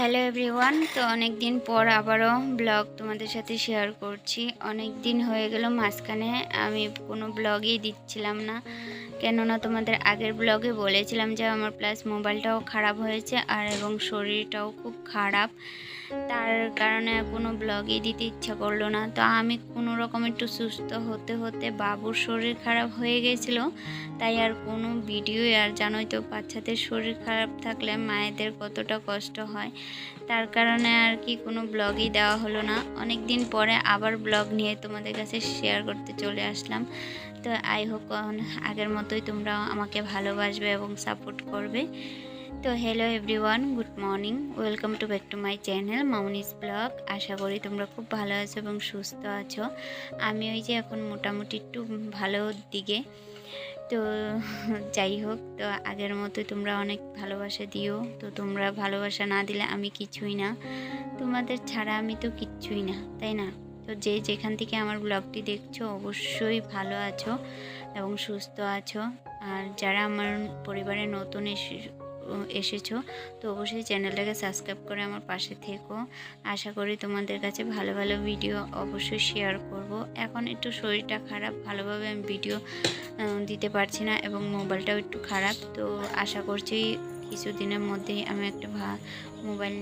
Hello everyone. তো অনেক দিন পর আবারও ব্লগ তোমাদের সাথে শেয়ার করছি। অনেক দিন হয়ে গেল মাঝখানে আমি কোনো ব্লগই দিচ্ছিলাম না, কেননা তোমাদের আগের ব্লগে বলেছিলাম যে আমার প্লাস মোবাইলটাও খারাপ হয়েছে আর এবং শরীরটাও খুব খারাপ। তার কারণে আর কোনো ব্লগই দিতে ইচ্ছা করলো না। তো আমি কোনো রকম একটু সুস্থ হতে হতে বাবুর শরীর খারাপ হয়ে গেছিলো, তাই আর কোনো ভিডিওই আর জানোই তো বাচ্চাদের শরীর খারাপ থাকলে মায়েদের কতটা কষ্ট হয়, তার কারণে আর কি কোনো ব্লগই দেওয়া হলো না। অনেক দিন পরে আবার ব্লগ নিয়ে তোমাদের কাছে শেয়ার করতে চলে আসলাম। তো আই হোপ আগের মতোই তোমরা আমাকে ভালোবাসবে এবং সাপোর্ট করবে। তো hello everyone, good morning, welcome to back to my channel Mamoni's blog. আশা করি তোমরা খুব ভালো আছো এবং সুস্থ আছো। আমি ওই যে এখন মোটামুটি একটু ভালো দিকে। তো যাই হোক, তো আগের মতোই তোমরা অনেক ভালোবাসা দিও। তো তোমরা ভালোবাসা না দিলে আমি কিছুই না, তোমাদের ছাড়া আমি তো কিচ্ছুই না, তাই না? তো যে যেখান থেকে আমার ব্লগটি দেখছো অবশ্যই ভালো আছো এবং সুস্থ আছো। আর যারা আমার পরিবারে নতুন এসেছো তো অবশ্যই চ্যানেলটাকে সাবস্ক্রাইব করে আমার পাশে থেকো। আশা করি তোমাদের কাছে ভালো ভালো ভিডিও অবশ্যই শেয়ার করব। এখন একটু শরীরটা খারাপ, ভালোভাবে আমি ভিডিও দিতে পারছি না এবং মোবাইলটাও একটু খারাপ। তো আশা করছি কিছুদিনের মধ্যেই আমি একটা মোবাইল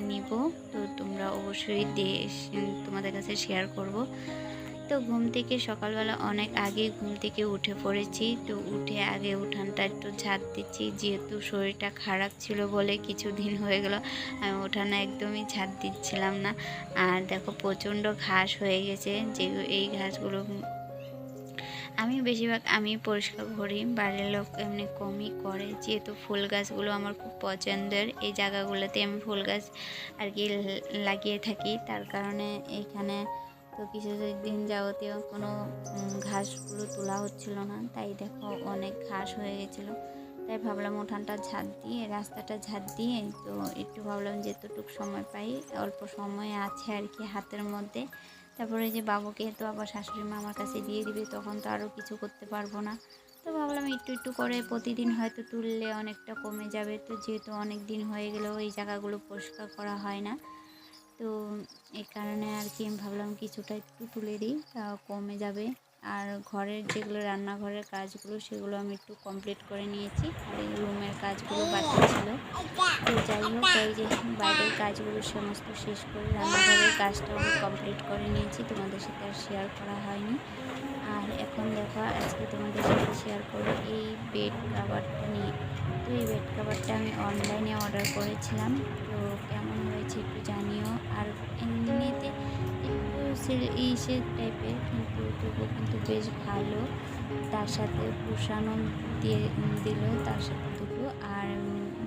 নিব। তো তোমরা অবশ্যই তোমাদের কাছে শেয়ার করব। তো ঘুম থেকে সকালবেলা অনেক আগে ঘুম থেকে উঠে পড়েছি। তো উঠে আগে উঠানটা একটু ঝাড় দিচ্ছি, যেহেতু শরীরটা খারাপ ছিল বলে কিছুদিন হয়ে গেল আমি উঠানে একদমই ঝাড় দিচ্ছিলাম না। আর দেখো প্রচণ্ড ঘাস হয়ে গেছে, যে এই ঘাসগুলো আমি বেশিরভাগ আমি পরিষ্কার করি, বাড়ির লোক এমনি কমই করে, যেহেতু ফুল গাছগুলো আমার খুব পছন্দের। এই জায়গাগুলোতে আমি ফুল গাছ আর কি লাগিয়ে থাকি, তার কারণে এইখানে তো কিছুদিন যাবতীয় কোনো ঘাসগুলো তোলা হচ্ছিল না, তাই দেখো অনেক ঘাস হয়ে গেছিলো। তাই ভাবলাম উঠানটা ঝাড় দিয়ে, রাস্তাটা ঝাড় দিয়ে, তো একটু ভাবলাম যেতটুকু সময় পাই, অল্প সময় আছে আর কি হাতের মধ্যে। তারপরে যে বাবুকে তো আবার শাশুড়ি মা আমার কাছে দিয়ে দিবে, তখন তো আরও কিছু করতে পারবো না। তো ভাবলাম একটু একটু করে প্রতিদিন হয়তো তুললে অনেকটা কমে যাবে। তো যেহেতু অনেক দিন হয়ে গেলেও এই জায়গাগুলো পরিষ্কার করা হয় না, তো এই কারণে আর কি আমি ভাবলাম কিছুটা একটু তুলে দিই, কমে যাবে। আর ঘরের যেগুলো রান্নাঘরের কাজগুলো সেগুলো আমি একটু কমপ্লিট করে নিয়েছি, আর এই রুমের কাজগুলো বাকি ছিল। তো যাই হোক, এই যে বাইরের কাজগুলো সমস্ত শেষ করে রান্নাঘরের কাজটাও আমি কমপ্লিট করে নিয়েছি, তোমাদের সাথে আর শেয়ার করা হয়নি। আর এখন দেখো আজকে তোমাদের সাথে শেয়ার করবো এই বেড কাভারটা নিয়ে। তো এই বেড কাভারটা আমি অনলাইনে অর্ডার করেছিলাম, তো কেমন হয়েছে একটু জানিও। আর এমনিতে একটু ইসের টাইপের, কিন্তু তবুও কিন্তু বেশ ভালো। তার সাথে কুশানও দিয়ে দিল, তার সাথে দুটো, আর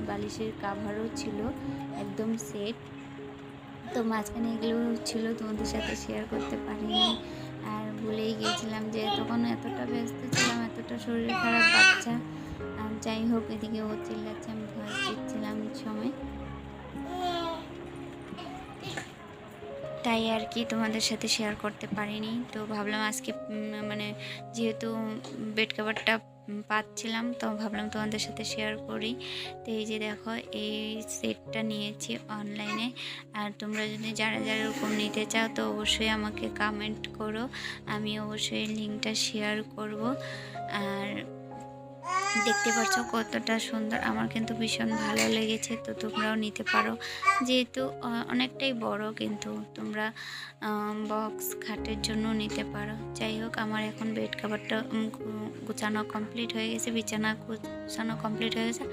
বালিশের কাভারও ছিল একদম সেট। তো মাঝখানে এগুলো ছিল, তোমাদের সাথে শেয়ার করতে পারিনি আর ভুলেই গিয়েছিলাম, যে তখন এতটা ব্যস্ত ছিলাম, এতটা শরীর খারাপ বাচ্চা। আর যাই হোক, এদিকে ও চিল্লাচ্ছে, আমি ভয়েস দিচ্ছিলাম সময়, তাই আর কি তোমাদের সাথে শেয়ার করতে পারিনি। তো ভাবলাম আজকে মানে যেহেতু বেড কভারটা পাচ্ছিলাম, তো ভাবলাম তোমাদের সাথে শেয়ার করি। তো এই যে দেখো এই সেটটা নিয়েছি অনলাইনে। আর তোমরা যদি যারা যারা এরকম নিতে চাও তো অবশ্যই আমাকে কমেন্ট করো, আমি অবশ্যই লিঙ্কটা শেয়ার করব। আর দেখতে পাচ্ছ কতটা সুন্দর, আমার কিন্তু ভীষণ ভালো লেগেছে। তো তোমরাও নিতে পারো, যেহেতু অনেকটাই বড়, কিন্তু তোমরা বক্স খাটের জন্য নিতে পারো। যাই হোক, আমার এখন বেড কাভারটা গুছানো কমপ্লিট হয়ে গেছে, বিছানা গুছানো কমপ্লিট হয়ে গেছে।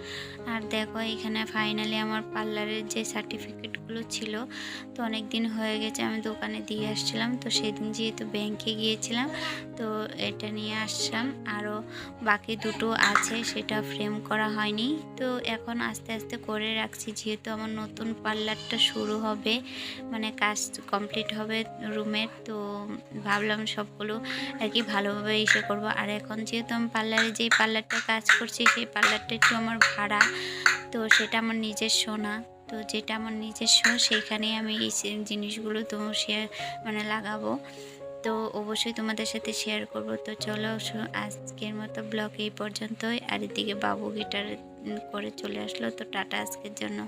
আর দেখো এখানে ফাইনালি আমার পার্লারের যে সার্টিফিকেটগুলো ছিল, তো অনেক দিন হয়ে গেছে আমি দোকানে দিয়ে আসছিলাম, তো সেদিন যেহেতু ব্যাংকে গিয়েছিলাম তো এটা নিয়ে আসলাম। আরও বাকি দুটো আছে, সেটা ফ্রেম করা হয়নি, তো এখন আস্তে আস্তে করে রাখছি, যেহেতু আমার নতুন পার্লারটা শুরু হবে, মানে কাজ কমপ্লিট হবে রুমের। তো ভাবলাম সবগুলো আর কি ভালোভাবে ইসে করবো। আর এখন যেহেতু আমি পার্লারে যেই পার্লারটা কাজ করছি সেই পার্লারটা একটু আমার ভাড়া, তো সেটা আমার নিজস্ব না। তো যেটা আমার নিজস্ব সেইখানেই আমি এই জিনিসগুলো তো শেয়ার মানে লাগাবো, তো অবশ্যই তোমাদের সাথে শেয়ার করব। তো চলো আজকের মতো ব্লগ এই পর্যন্তই। আর এদিকে বাবু গিটার করে চলে আসলো, তো টাটা আজকের জন্য।